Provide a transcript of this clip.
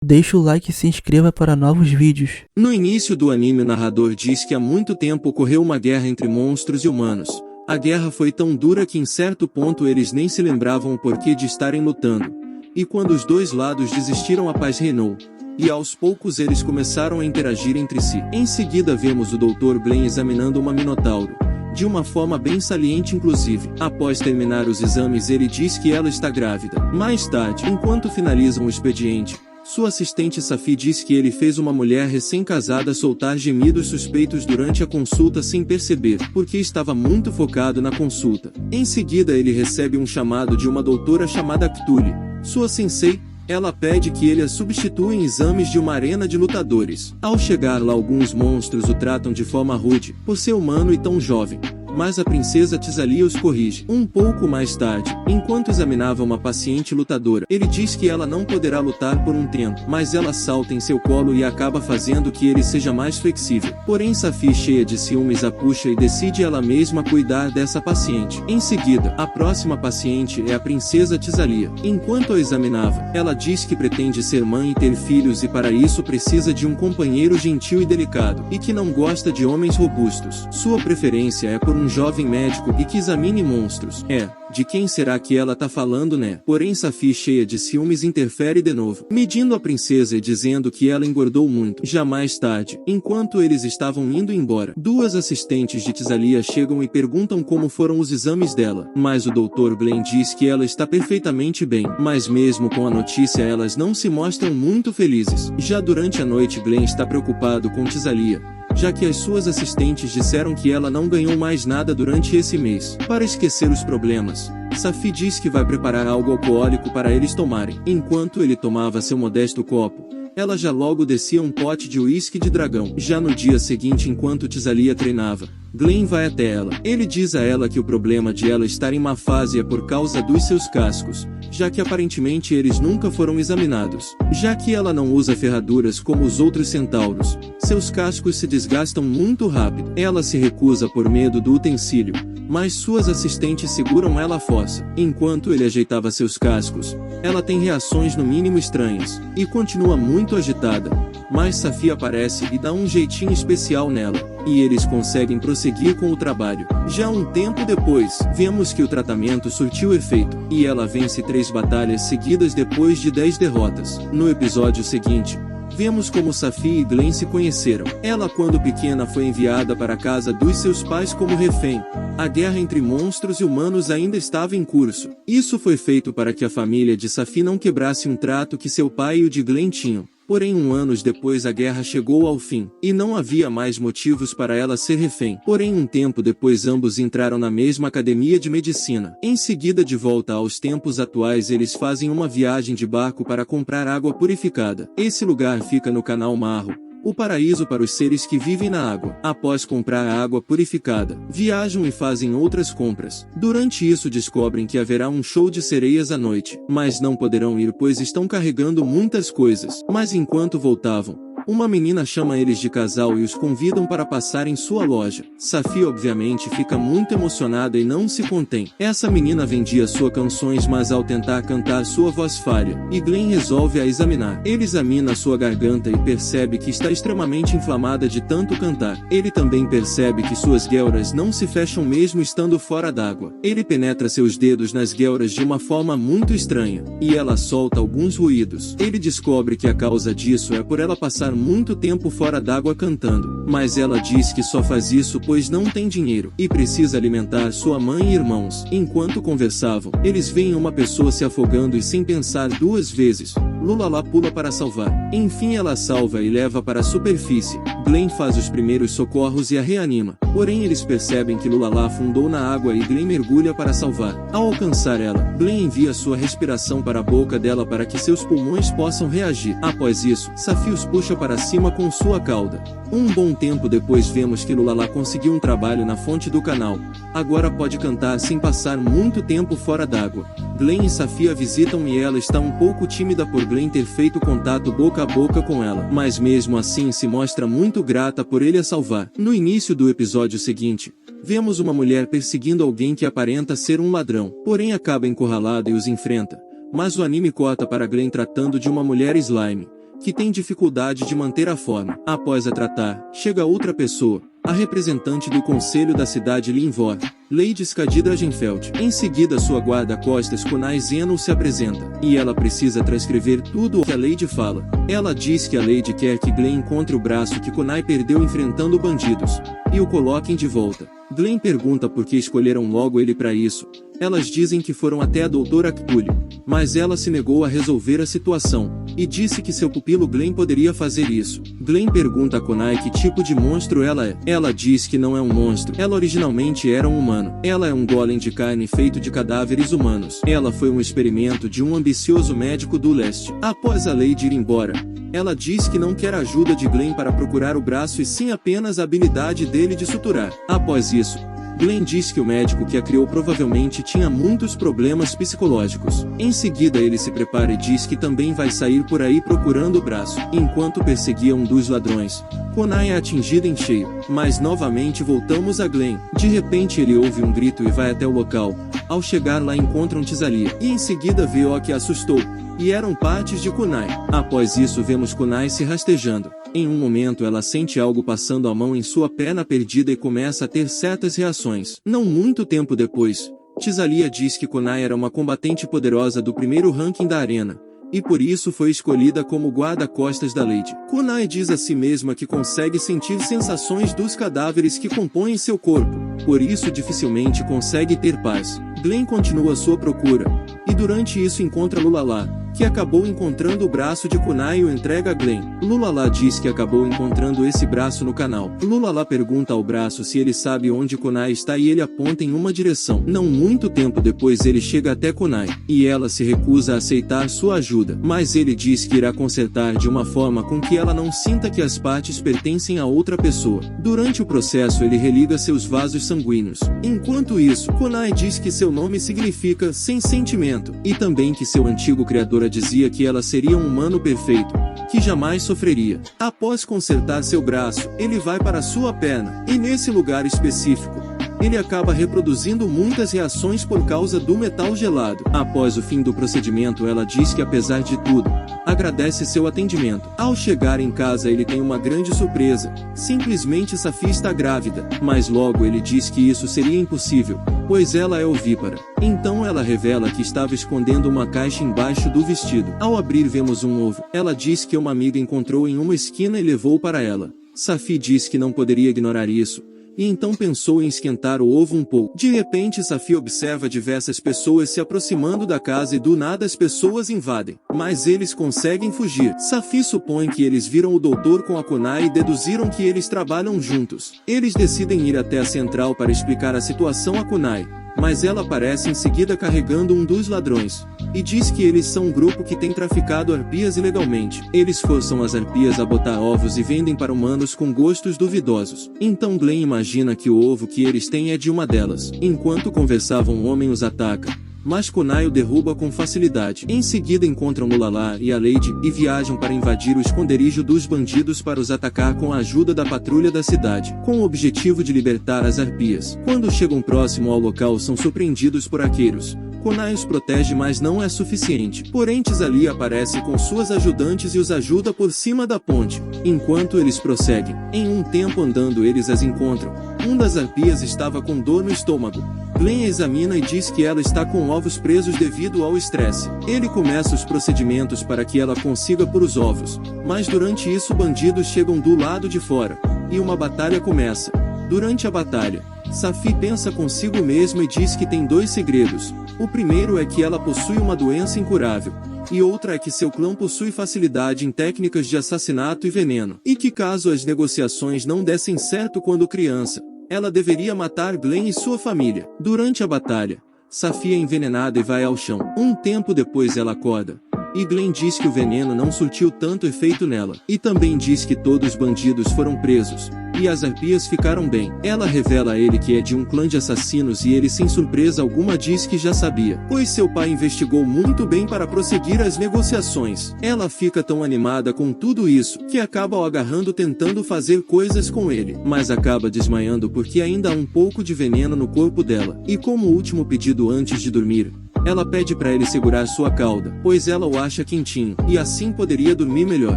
Deixa o like e se inscreva para novos vídeos. No início do anime, o narrador diz que há muito tempo ocorreu uma guerra entre monstros e humanos. A guerra foi tão dura que em certo ponto eles nem se lembravam o porquê de estarem lutando. E quando os dois lados desistiram, a paz reinou. E aos poucos eles começaram a interagir entre si. Em seguida vemos o Dr. Glenn examinando uma minotauro. De uma forma bem saliente inclusive. Após terminar os exames, ele diz que ela está grávida. Mais tarde, enquanto finalizam o expediente, sua assistente Safi diz que ele fez uma mulher recém-casada soltar gemidos suspeitos durante a consulta sem perceber, porque estava muito focado na consulta. Em seguida ele recebe um chamado de uma doutora chamada Cthulhu, sua sensei. Ela pede que ele a substitua em exames de uma arena de lutadores. Ao chegar lá, alguns monstros o tratam de forma rude, por ser humano e tão jovem. Mas a princesa Tisalia os corrige. Um pouco mais tarde, enquanto examinava uma paciente lutadora, ele diz que ela não poderá lutar por um tempo, mas ela salta em seu colo e acaba fazendo que ele seja mais flexível. Porém Safi, cheia de ciúmes, a puxa e decide ela mesma cuidar dessa paciente. Em seguida, a próxima paciente é a princesa Tisalia. Enquanto a examinava, ela diz que pretende ser mãe e ter filhos, e para isso precisa de um companheiro gentil e delicado, e que não gosta de homens robustos. Sua preferência é por um jovem médico e que examine monstros. De quem será que ela tá falando, né? Porém Safi, cheia de ciúmes, interfere de novo, medindo a princesa e dizendo que ela engordou muito. Já mais tarde, enquanto eles estavam indo embora, duas assistentes de Tisalia chegam e perguntam como foram os exames dela. Mas o Dr. Glenn diz que ela está perfeitamente bem. Mas mesmo com a notícia, elas não se mostram muito felizes. Já durante a noite, Glenn está preocupado com Tisalia, já que as suas assistentes disseram que ela não ganhou mais nada durante esse mês. Para esquecer os problemas, Safi diz que vai preparar algo alcoólico para eles tomarem. Enquanto ele tomava seu modesto copo, ela já logo descia um pote de uísque de dragão. Já no dia seguinte, enquanto Tisalia treinava, Glenn vai até ela. Ele diz a ela que o problema de ela estar em má fase é por causa dos seus cascos, já que aparentemente eles nunca foram examinados. Já que ela não usa ferraduras como os outros centauros, seus cascos se desgastam muito rápido. Ela se recusa por medo do utensílio, mas suas assistentes seguram ela à fossa. Enquanto ele ajeitava seus cascos, ela tem reações no mínimo estranhas, e continua muito agitada. Mas Safi aparece e dá um jeitinho especial nela, e eles conseguem prosseguir com o trabalho. Já um tempo depois, vemos que o tratamento surtiu efeito, e ela vence 3 batalhas seguidas depois de 10 derrotas. No episódio seguinte, vemos como Safi e Glenn se conheceram. Ela, quando pequena, foi enviada para a casa dos seus pais como refém. A guerra entre monstros e humanos ainda estava em curso. Isso foi feito para que a família de Safi não quebrasse um trato que seu pai e o de Glenn tinham. Porém, anos depois, a guerra chegou ao fim, e não havia mais motivos para ela ser refém. Porém, um tempo depois, ambos entraram na mesma academia de medicina. Em seguida, de volta aos tempos atuais, eles fazem uma viagem de barco para comprar água purificada. Esse lugar fica no Canal Marro, o paraíso para os seres que vivem na água. Após comprar a água purificada, viajam e fazem outras compras. Durante isso descobrem que haverá um show de sereias à noite, mas não poderão ir pois estão carregando muitas coisas. Mas enquanto voltavam, uma menina chama eles de casal e os convidam para passar em sua loja. Safi obviamente fica muito emocionada e não se contém. Essa menina vendia suas canções, mas ao tentar cantar sua voz falha, e Glenn resolve a examinar. Ele examina sua garganta e percebe que está extremamente inflamada de tanto cantar. Ele também percebe que suas guelras não se fecham mesmo estando fora d'água. Ele penetra seus dedos nas guelras de uma forma muito estranha, e ela solta alguns ruídos. Ele descobre que a causa disso é por ela passar muito tempo fora d'água cantando, mas ela diz que só faz isso pois não tem dinheiro, e precisa alimentar sua mãe e irmãos. Enquanto conversavam, eles veem uma pessoa se afogando e sem pensar 2 vezes, Lulala pula para salvar. Enfim, ela salva e leva para a superfície. Glenn faz os primeiros socorros e a reanima. Porém, eles percebem que Lulala afundou na água e Glenn mergulha para salvar. Ao alcançar ela, Glenn envia sua respiração para a boca dela para que seus pulmões possam reagir. Após isso, Safi os puxa para cima com sua cauda. Um bom tempo depois vemos que Lulala conseguiu um trabalho na fonte do canal. Agora pode cantar sem passar muito tempo fora d'água. Glenn e Safi a visitam e ela está um pouco tímida por Glenn ter feito contato boca a boca com ela, mas mesmo assim se mostra muito grata por ele a salvar. No início do episódio seguinte, vemos uma mulher perseguindo alguém que aparenta ser um ladrão, porém acaba encurralada e os enfrenta. Mas o anime corta para Glenn tratando de uma mulher slime. que tem dificuldade de manter a forma. Após a tratar, chega outra pessoa, a representante do conselho da cidade Linvor, Lady Skadi Dragenfeld. Em seguida sua guarda-costas Kunai Zeno se apresenta, e ela precisa transcrever tudo o que a Lady fala. Ela diz que a Lady quer que Glenn encontre o braço que Kunai perdeu enfrentando bandidos, e o coloquem de volta. Glenn pergunta por que escolheram logo ele para isso. Elas dizem que foram até a doutora Cthulhu, mas ela se negou a resolver a situação, e disse que seu pupilo Glenn poderia fazer isso. Glenn pergunta a Kunai que tipo de monstro ela é. Ela diz que não é um monstro, ela originalmente era um humano. Ela é um golem de carne feito de cadáveres humanos. Ela foi um experimento de um ambicioso médico do leste. Após a Lady ir embora, ela diz que não quer a ajuda de Glenn para procurar o braço e sim apenas a habilidade dele de suturar. Após isso, Glenn diz que o médico que a criou provavelmente tinha muitos problemas psicológicos. Em seguida ele se prepara e diz que também vai sair por aí procurando o braço. Enquanto perseguia um dos ladrões, Kunai é atingida em cheio. Mas novamente voltamos a Glenn. De repente ele ouve um grito e vai até o local. Ao chegar lá encontram Tisalia, e em seguida vê o que assustou, e eram partes de Kunai. Após isso vemos Kunai se rastejando. Em um momento ela sente algo passando a mão em sua perna perdida e começa a ter certas reações. Não muito tempo depois, Tisalia diz que Kunai era uma combatente poderosa do primeiro ranking da arena, e por isso foi escolhida como guarda-costas da Lady. Kunai diz a si mesma que consegue sentir sensações dos cadáveres que compõem seu corpo, por isso dificilmente consegue ter paz. Glenn continua sua procura, e durante isso encontra Lulala, que acabou encontrando o braço de Kunai e o entrega a Glenn. Lulala diz que acabou encontrando esse braço no canal. Lulala pergunta ao braço se ele sabe onde Kunai está e ele aponta em uma direção. Não muito tempo depois ele chega até Kunai, e ela se recusa a aceitar sua ajuda, mas ele diz que irá consertar de uma forma com que ela não sinta que as partes pertencem a outra pessoa. Durante o processo ele religa seus vasos sanguíneos. Enquanto isso, Kunai diz que seu nome significa sem sentimento, e também que seu antigo criador dizia que ela seria um humano perfeito, que jamais sofreria. Após consertar seu braço, ele vai para sua perna, e nesse lugar específico, ele acaba reproduzindo muitas reações por causa do metal gelado. Após o fim do procedimento ela diz que apesar de tudo, agradece seu atendimento. Ao chegar em casa ele tem uma grande surpresa, simplesmente Safi está grávida, mas logo ele diz que isso seria impossível, pois ela é ovípara. Então ela revela que estava escondendo uma caixa embaixo do vestido. Ao abrir vemos um ovo. Ela diz que uma amiga encontrou em uma esquina e levou para ela. Safi diz que não poderia ignorar isso, e então pensou em esquentar o ovo um pouco. De repente Safi observa diversas pessoas se aproximando da casa e do nada as pessoas invadem, mas eles conseguem fugir. Safi supõe que eles viram o doutor com a Kunai e deduziram que eles trabalham juntos. Eles decidem ir até a central para explicar a situação a Kunai, mas ela aparece em seguida carregando um dos ladrões, e diz que eles são um grupo que tem traficado arpias ilegalmente. Eles forçam as arpias a botar ovos e vendem para humanos com gostos duvidosos. Então Glenn imagina que o ovo que eles têm é de uma delas. Enquanto conversavam um homem os ataca, mas Kunai o derruba com facilidade. Em seguida encontram Lulala e a Lady, e viajam para invadir o esconderijo dos bandidos para os atacar com a ajuda da patrulha da cidade, com o objetivo de libertar as arpias. Quando chegam próximo ao local são surpreendidos por arqueiros. Kunai os protege mas não é suficiente. Porém Tisalia aparece com suas ajudantes e os ajuda por cima da ponte. Enquanto eles prosseguem, em um tempo andando eles as encontram. Um das arpias estava com dor no estômago. Glenn a examina e diz que ela está com ovos presos devido ao estresse. Ele começa os procedimentos para que ela consiga pôr os ovos, mas durante isso bandidos chegam do lado de fora, e uma batalha começa. Durante a batalha, Safi pensa consigo mesma e diz que tem dois segredos. O primeiro é que ela possui uma doença incurável, e outra é que seu clã possui facilidade em técnicas de assassinato e veneno, e que caso as negociações não dessem certo quando criança, ela deveria matar Glenn e sua família. Durante a batalha, Safi é envenenada e vai ao chão. Um tempo depois ela acorda, e Glenn diz que o veneno não surtiu tanto efeito nela, e também diz que todos os bandidos foram presos, e as arpias ficaram bem. Ela revela a ele que é de um clã de assassinos e ele sem surpresa alguma diz que já sabia, pois seu pai investigou muito bem para prosseguir as negociações. Ela fica tão animada com tudo isso, que acaba o agarrando tentando fazer coisas com ele, mas acaba desmaiando porque ainda há um pouco de veneno no corpo dela. E como último pedido antes de dormir, Ela pede para ele segurar sua cauda, pois ela o acha quentinho, e assim poderia dormir melhor.